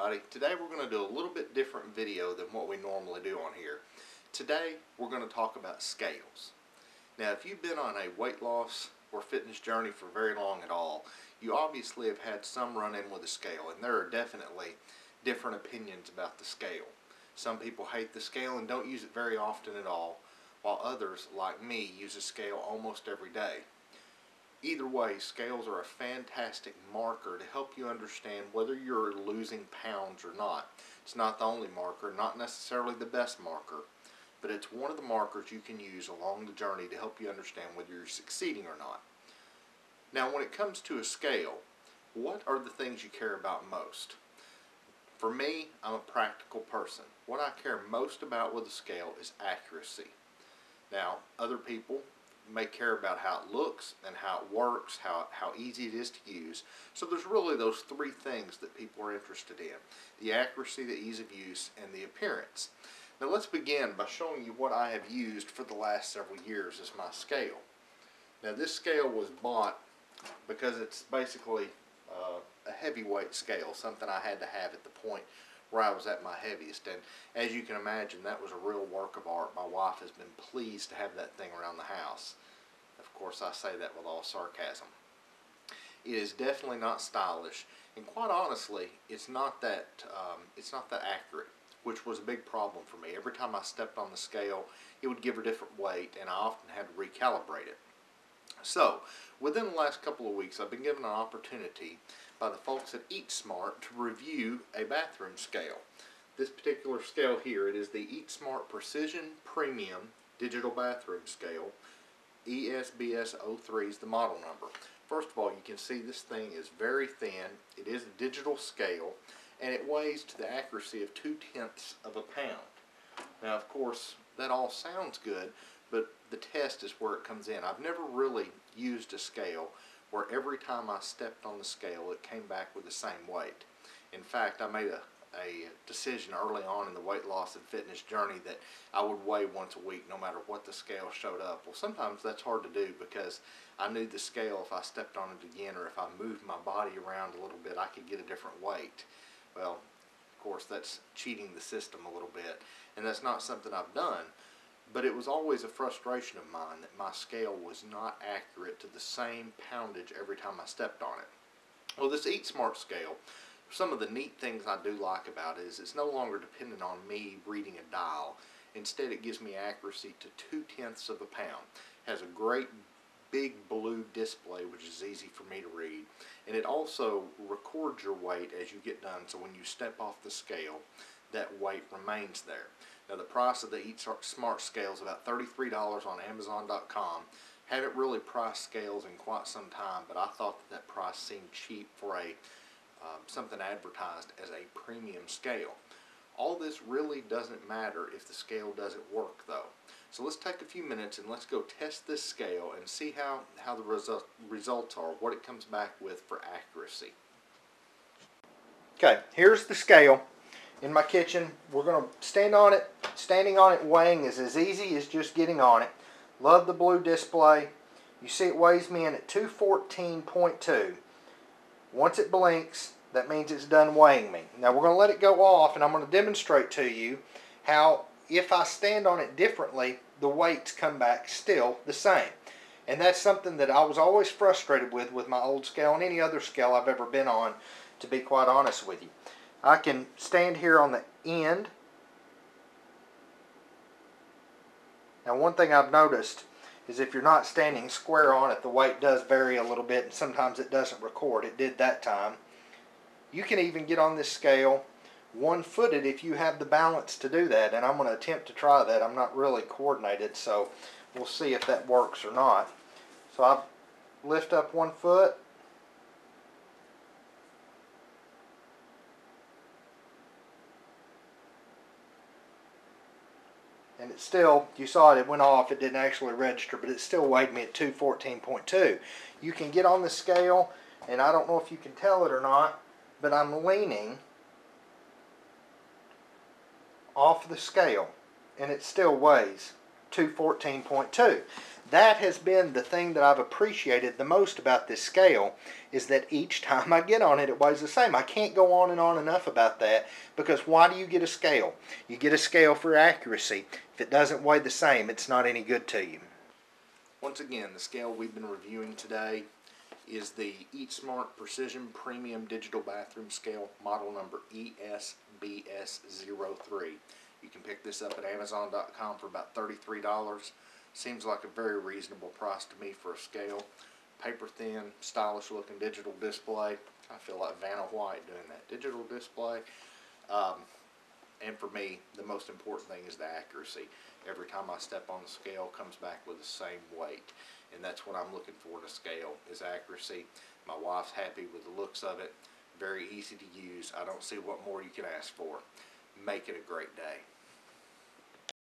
everybody. Today we're going to do a little bit different video than what we normally do on here. Today we're going to talk about scales. Now if you've been on a weight loss or fitness journey for very long at all, you obviously have had some run-in with a scale, and there are definitely different opinions about the scale. Some people hate the scale and don't use it very often at all, while others, like me, use a scale almost every day. Either way, scales are a fantastic marker to help you understand whether you're losing pounds or not. It's not the only marker, not necessarily the best marker, but it's one of the markers you can use along the journey to help you understand whether you're succeeding or not. Now, when it comes to a scale, what are the things you care about most? For me, I'm a practical person. What I care most about with a scale is accuracy. Now, other people may care about how it looks and how it works, how easy it is to use. So there's really those three things that people are interested in: the accuracy, the ease of use, and the appearance. Now let's begin by showing you what I have used for the last several years as my scale. Now this scale was bought because it's basically a heavyweight scale, something I had to have at the point where I was at my heaviest, and as you can imagine, that was a real work of art. My wife has been pleased to have that thing around the house. Of course, I say that with all sarcasm. It is definitely not stylish, and quite honestly, it's not that accurate, which was a big problem for me. Every time I stepped on the scale, it would give a different weight, and I often had to recalibrate it. So, within the last couple of weeks, I've been given an opportunity by the folks at EatSmart to review a bathroom scale. This particular scale here, it is the EatSmart Precision Premium Digital Bathroom Scale. ESBS 03 is the model number. First of all, you can see this thing is very thin. It is a digital scale, and it weighs to the accuracy of 0.2 of a pound. Now, of course, that all sounds good, but the test is where it comes in. I've never really used a scale where every time I stepped on the scale it came back with the same weight. In fact, I made a decision early on in the weight loss and fitness journey that I would weigh once a week no matter what the scale showed up. Well, sometimes that's hard to do because I knew the scale, if I stepped on it again or if I moved my body around a little bit, I could get a different weight. Well, of course, that's cheating the system a little bit, and that's not something I've done. But it was always a frustration of mine that my scale was not accurate to the same poundage every time I stepped on it. Well, this EatSmart scale, some of the neat things I do like about it is it's no longer dependent on me reading a dial. Instead, it gives me accuracy to 0.2 of a pound. It has a great big blue display, which is easy for me to read. And it also records your weight as you get done, so when you step off the scale, that weight remains there. Now, the price of the EatSmart scale is about $33 on Amazon.com. Haven't really priced scales in quite some time, but I thought that price seemed cheap for something advertised as a premium scale. All this really doesn't matter if the scale doesn't work, though. So let's take a few minutes and let's go test this scale and see how the results are, what it comes back with for accuracy. Okay, here's the scale. In my kitchen, we're going to stand on it. Standing on it weighing is as easy as just getting on it. Love the blue display. You see it weighs me in at 214.2. Once it blinks, that means it's done weighing me. Now we're going to let it go off, and I'm going to demonstrate to you how, if I stand on it differently, the weights come back still the same. And that's something that I was always frustrated with my old scale and any other scale I've ever been on, to be quite honest with you. I can stand here on the end. Now, one thing I've noticed is if you're not standing square on it, the weight does vary a little bit, and sometimes it doesn't record. It did that time. You can even get on this scale one-footed if you have the balance to do that, and I'm going to attempt to try that. I'm not really coordinated, so we'll see if that works or not. So I lift up one foot. And it still, you saw it went off, it didn't actually register, but it still weighed me at 214.2. You can get on the scale, and I don't know if you can tell it or not, but I'm leaning off the scale, and it still weighs to 14.2. That has been the thing that I've appreciated the most about this scale, is that each time I get on it, it weighs the same. I can't go on and on enough about that, because why do you get a scale? You get a scale for accuracy. If it doesn't weigh the same, it's not any good to you. Once again, the scale we've been reviewing today is the EatSmart Precision Premium Digital Bathroom Scale, model number ESBS03. You can pick this up at Amazon.com for about $33. Seems like a very reasonable price to me for a scale. Paper thin, stylish looking digital display. I feel like Vanna White doing that digital display. And for me, the most important thing is the accuracy. Every time I step on the scale, it comes back with the same weight. And that's what I'm looking for in a scale, is accuracy. My wife's happy with the looks of it. Very easy to use. I don't see what more you can ask for. Make it a great day.